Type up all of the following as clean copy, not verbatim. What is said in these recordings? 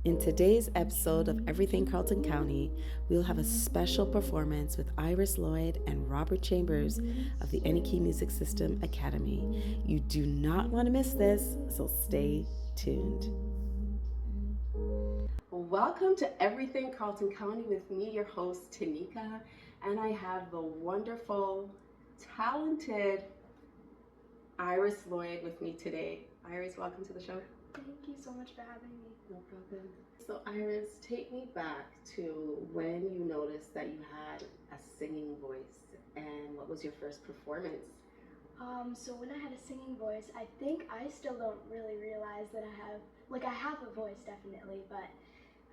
In today's episode of Everything Carleton County, we'll have a special performance with Lloyd and Robert Chambers of the Tanika Music System Academy. You do not want to miss this, so stay tuned. Welcome to Everything Carleton County with me, your host, Tanika, and I have the wonderful, talented Lloyd with me today. Iris, welcome to the show. Thank you so much for having me. No problem. So Iris, take me back to when you noticed that you had a singing voice, and what was your first performance? So when I had a singing voice, I think I still don't really realize that I have a voice definitely, but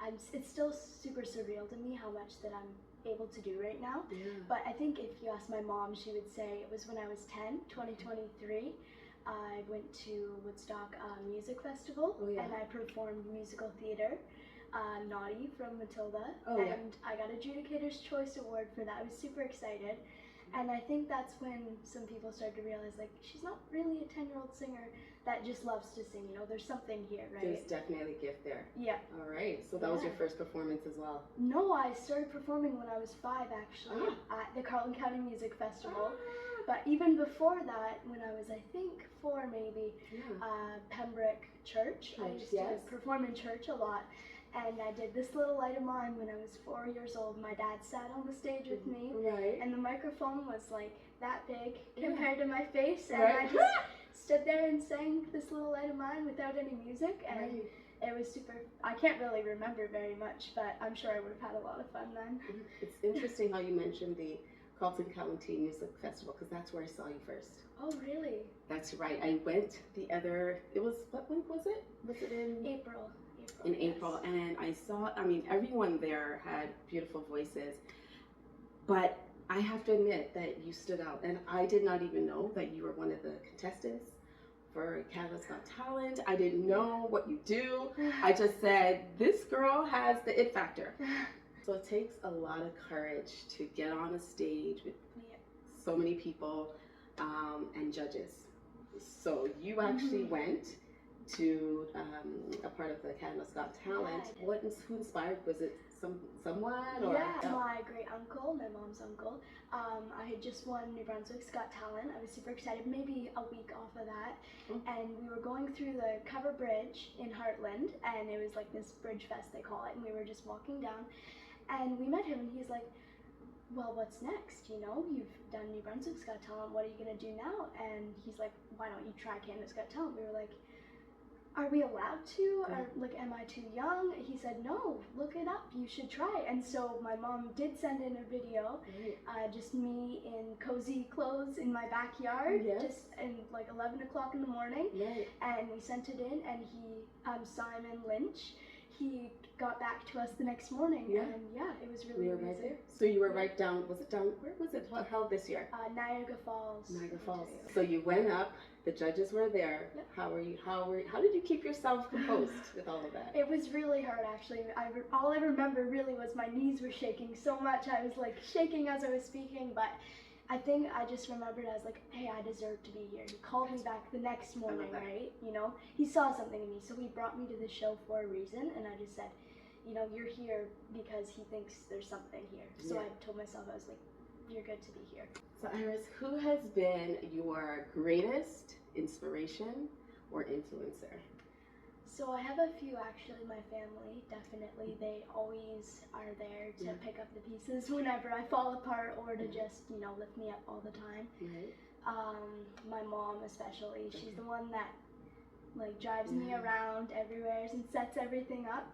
it's still super surreal to me how much that I'm able to do right now. Yeah. But I think if you ask my mom, she would say it was when I was 10, 2023. I went to Woodstock Music Festival, and I performed musical theater, Naughty from Matilda, and I got Adjudicator's Choice Award for that. I was super excited, and I think that's when some people started to realize, like, she's not really a 10-year-old singer that just loves to sing, you know, there's something here, right? There's definitely a gift there. Yeah. All right, so that was your first performance as well? No, I started performing when I was 5, actually, at the Carleton County Music Festival. But even before that, when I was, I think, 4 maybe, Pembroke Church. I used to perform in church a lot. And I did This Little Light of Mine when I was 4 years old. My dad sat on the stage with me, and the microphone was like that big compared to my face, and I just stood there and sang This Little Light of Mine without any music, and it was super. I can't really remember very much, but I'm sure I would have had a lot of fun then. It's interesting how you mentioned the Carleton County Music Festival, because that's where I saw you first. Oh, really? That's right. I went the other, what month was it? Was it in? April. In April, and I saw, everyone there had beautiful voices, but I have to admit that you stood out, and I did not even know that you were one of the contestants for Canada's Got Talent. I didn't know what you do. I just said, this girl has the it factor. So it takes a lot of courage to get on a stage with so many people and judges. So you actually went to a part of the Canada's Got Talent. Who inspired? Was it someone? Or? Yeah, my great uncle, my mom's uncle. I had just won New Brunswick's Got Talent. I was super excited, maybe a week off of that. And we were going through the cover bridge in Heartland, and it was like this bridge fest, they call it, and we were just walking down, and we met him, and he's like, well, what's next? You know, you've done New Brunswick's Got Talent, what are you gonna do now? And he's like, why don't you try Canada's Got Talent? We were like, are we allowed to? Or, like, am I too young? He said, no, look it up, you should try. And so my mom did send in a video, just me in cozy clothes in my backyard, just in like 11 o'clock in the morning. And we sent it in, and Simon Lynch, he got back to us the next morning, and it was really amazing. Right there. So you were right down, was it down, where was it held this year? Niagara Falls. Niagara Falls. So you went up, the judges were there. How did you keep yourself composed with all of that? It was really hard, actually. All I remember really was my knees were shaking so much. I was like shaking as I was speaking, but I think I just remembered, I was like, hey, I deserve to be here. He called me back the next morning, right? You know, he saw something in me, so he brought me to the show for a reason, and I just said, you know, you're here because he thinks there's something here. So I told myself, I was like, you're good to be here. So Iris, who has been your greatest inspiration or influencer? So I have a few, actually. My family, definitely. They always are there to pick up the pieces whenever I fall apart, or to just, you know, lift me up all the time. My mom especially, she's the one that like drives me around everywhere and sets everything up.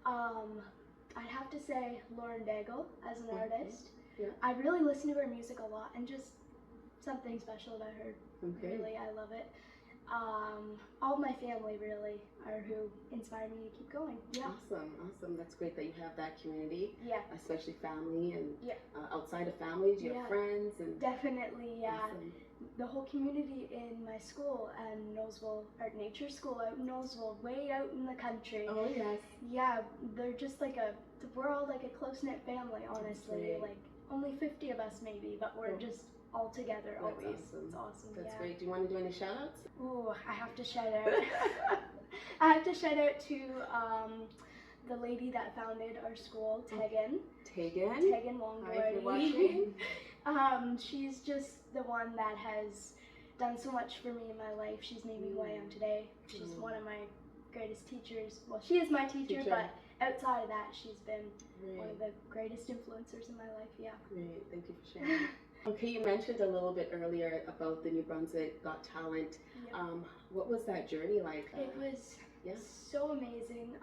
I'd have to say Lauren Daigle as an artist. I really listen to her music a lot, and just something special about her. Really, I love it. All my family really are who inspired me to keep going. Awesome. That's great that you have that community. Especially family, and outside of family, do you have friends? And definitely, Awesome. The whole community in my school, Noseville Art Nature School out in Noseville, way out in the country. Oh yes. Yeah, they're just like we're all like a close-knit family, honestly. Like only 50 of us maybe, but we're just all together That's always. awesome. It's awesome. That's yeah. great. Do you want to do any shout outs? Ooh, I have to shout out. I have to shout out to the lady that founded our school, Tegan. Tegan? Tegan Hi, if you're Longworthy. watching. She's just the one that has done so much for me in my life. She's made me who I am today. She's one of my greatest teachers. Well, she is my teacher, but outside of that, she's been one of the greatest influencers in my life. Yeah. Great. Thank you for sharing. Okay, you mentioned a little bit earlier about the New Brunswick Got Talent. Yep. What was that journey like? It was so amazing.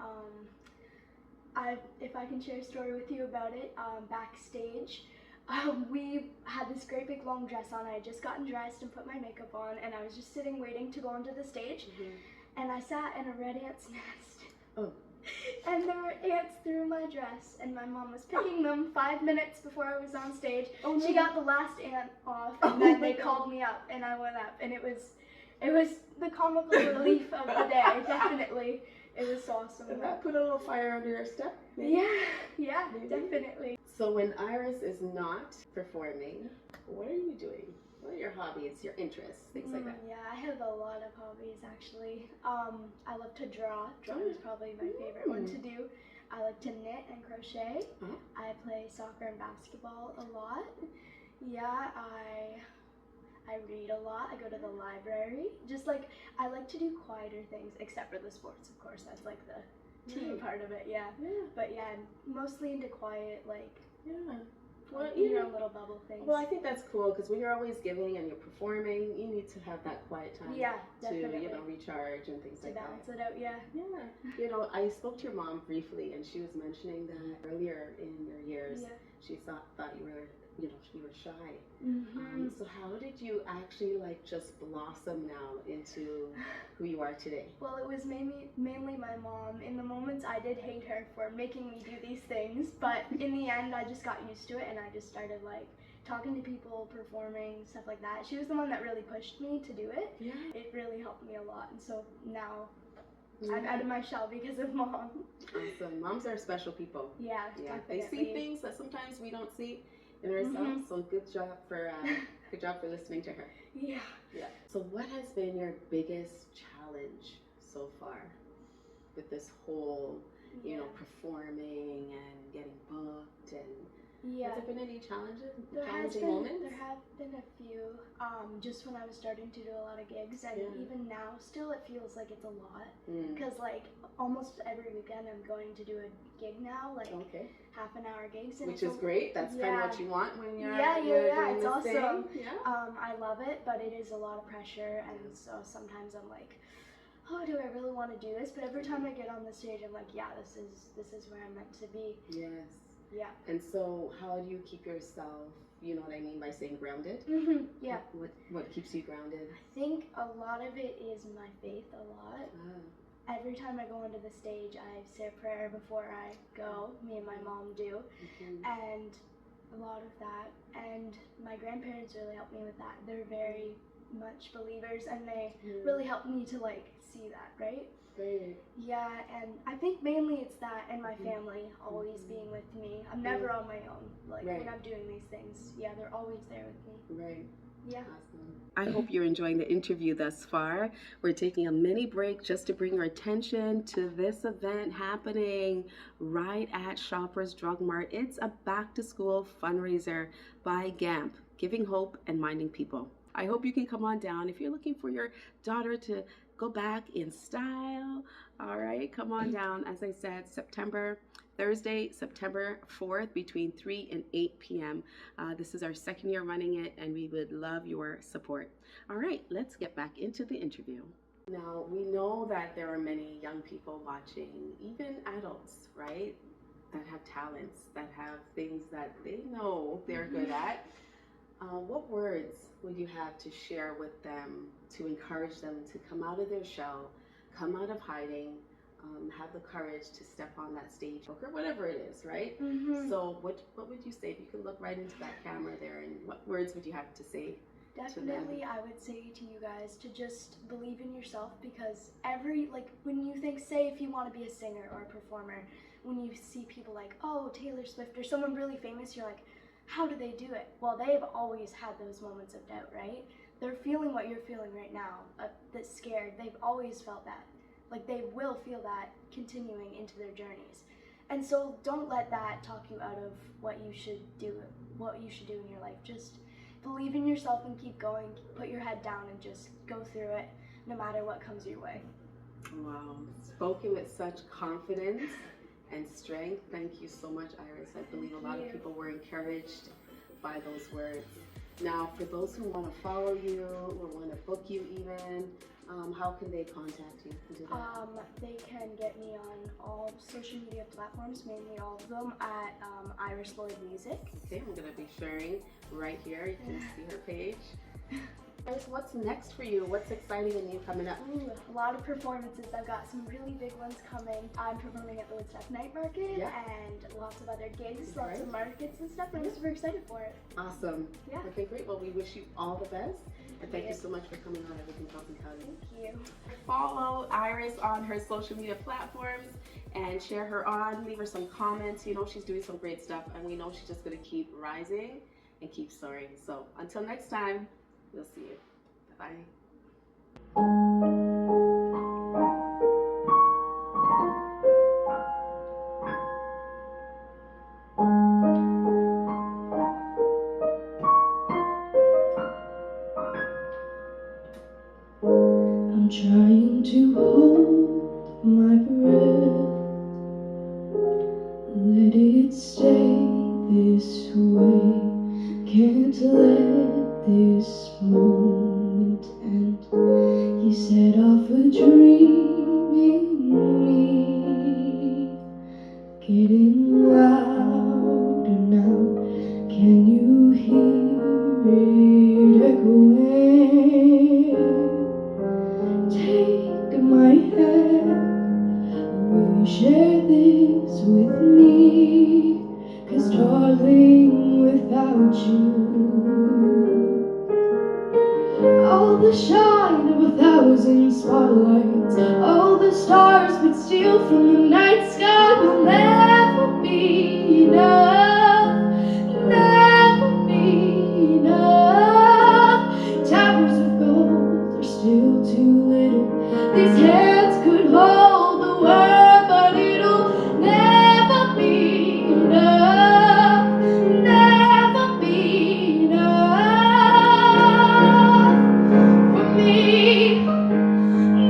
If I can share a story with you about it, backstage, we had this great big long dress on. I had just gotten dressed and put my makeup on, and I was just sitting waiting to go onto the stage, and I sat in a red ant's nest. Oh. And there were ants through my dress, and my mom was picking them 5 minutes before I was on stage. Oh, no. She got the last ant off, and then they called me up, and I went up, and it was the comical relief of the day, definitely. It was awesome. Did that put a little fire under your step? Maybe? Yeah, definitely. So when Iris is not performing, what are you doing? What are your hobbies, your interests, things like that? Yeah, I have a lot of hobbies actually. I love to draw. Drawing is probably my favorite one to do. I like to knit and crochet. I play soccer and basketball a lot. Yeah, I read a lot. I go to the library. Just like, I like to do quieter things, except for the sports, of course. That's like the team part of it, yeah. But yeah, I'm mostly into quiet, like, well, your own little bubble things. Well, I think that's cool because when you're always giving and you're performing, you need to have that quiet time definitely. to, recharge and things like that. To balance it out, Yeah. I spoke to your mom briefly, and she was mentioning that earlier in your years, she thought you were, you were shy. So how did you actually just blossom now into who you are today? Well, it was mainly my mom. In the moments, I did hate her for making me do these things, but in the end, I just got used to it, and I just started talking to people, performing, stuff like that. She was the one that really pushed me to do it. Yeah. It really helped me a lot, and so now I'm out of my shell because of Mom. Awesome. Moms are special people. Yeah, They see things that sometimes we don't see in ourselves. So good job for listening to her. Yeah. So what has been your biggest challenge so far with this whole, performing and getting booked and? Has there been any challenges? There have been a few. Just when I was starting to do a lot of gigs, and even now, still it feels like it's a lot. Because almost every weekend I'm going to do a gig now, half-an-hour gigs. And which is great. That's kind of what you want when you're doing it's awesome. Thing. I love it, but it is a lot of pressure, and so sometimes I'm like, oh, do I really want to do this? But every time I get on the stage, I'm like, yeah, this is where I'm meant to be. Yes. Yeah. And so how do you keep yourself, you know what I mean by saying grounded? Yeah. What keeps you grounded? I think a lot of it is my faith a lot. Every time I go onto the stage, I say a prayer before I go. Me and my mom do. And a lot of that. And my grandparents really helped me with that. They're very much believers, and they really helped me to see that, right? Great. Yeah, and I think mainly it's that and my family always being with me. I'm never on my own. When I'm doing these things, they're always there with me. Right. Yeah. Awesome. I hope you're enjoying the interview thus far. We're taking a mini break just to bring your attention to this event happening right at Shoppers Drug Mart. It's a back-to-school fundraiser by GAMP, Giving Hope and Minding People. I hope you can come on down if you're looking for your daughter to go back in style. All right, come on down. As I said, Thursday, September 4th, between 3 and 8 p.m. This is our second year running it, and we would love your support. All right, let's get back into the interview. Now, we know that there are many young people watching, even adults, right, that have talents, that have things that they know they're good at. What words would you have to share with them to encourage them to come out of their shell, come out of hiding, have the courage to step on that stage or whatever it is, right? So what would you say if you could look right into that camera there, and what words would you have to say? Definitely, I would say to you guys to just believe in yourself, because when you think, say if you want to be a singer or a performer, when you see people oh, Taylor Swift or someone really famous, you're like, how do they do it? Well, they've always had those moments of doubt, right? They're feeling what you're feeling right now, that's scared. They've always felt that. Like, they will feel that continuing into their journeys. And so don't let that talk you out of what you should do in your life. Just believe in yourself and keep going. Put your head down and just go through it, no matter what comes your way. Wow, spoken with such confidence and strength. Thank you so much, Iris. I believe a lot of people were encouraged by those words. Now, for those who want to follow you or want to book you even, how can they contact you and do that? They can get me on all social media platforms, mainly all of them, at Iris Lloyd Music. Okay, I'm going to be sharing right here. You can see her page. Iris, what's next for you? What's exciting and new coming up? Ooh, a lot of performances. I've got some really big ones coming. I'm performing at the Woodstock Night Market and lots of other gigs, lots of markets and stuff, and I'm super excited for it. Awesome. Yeah. Okay, great. Well, we wish you all the best. And thank you so much for coming on Everything Carleton County. Thank you. Follow Iris on her social media platforms and share her on. Leave her some comments. You know she's doing some great stuff, and we know she's just going to keep rising and keep soaring. So until next time, we'll see you. Bye-bye. I'm trying to hold my breath, let it stay this way, can't let this moment end. You set off a dream in me, getting louder now. Can you hear it echoing? Take my hand, will you share this with me? 'Cause darling, without you, all the shine of 1,000 spotlights, all the stars we'd steal from the night sky will never be enough, never be enough. Towers of gold are still too little. These hands could hold the world, but it'll never be enough, never be enough for me.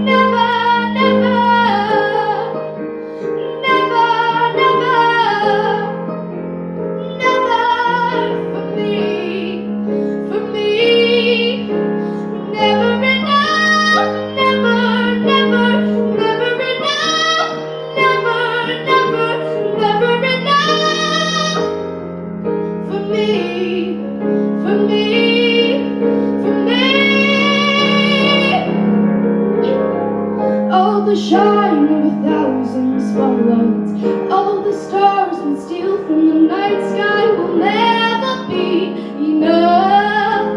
Never, never, never, never, never for me, for me. Never enough, never, never, never enough, never, never, never enough for me, for me, for me. All the shine of 1,000 spotlights, all the stars we steal from the night sky will never be enough,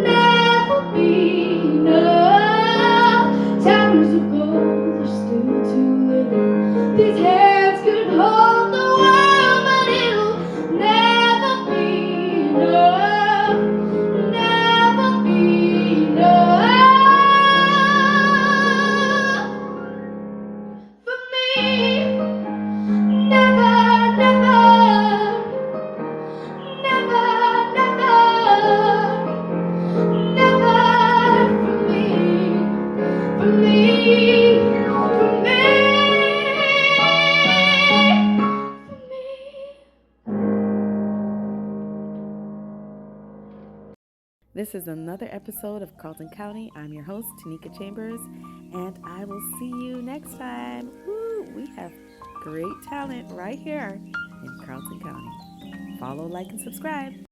never be enough. Towers of gold are still too little. These hands could hold the world, but it'll never be enough, never be enough for me. Never, never, never, never, never for me, for me, for me, for me. This is another episode of Carleton County. I'm your host, Tanika Chambers, and I will see you next time. Woo, we have great talent right here in Carleton County. Follow, like, and subscribe.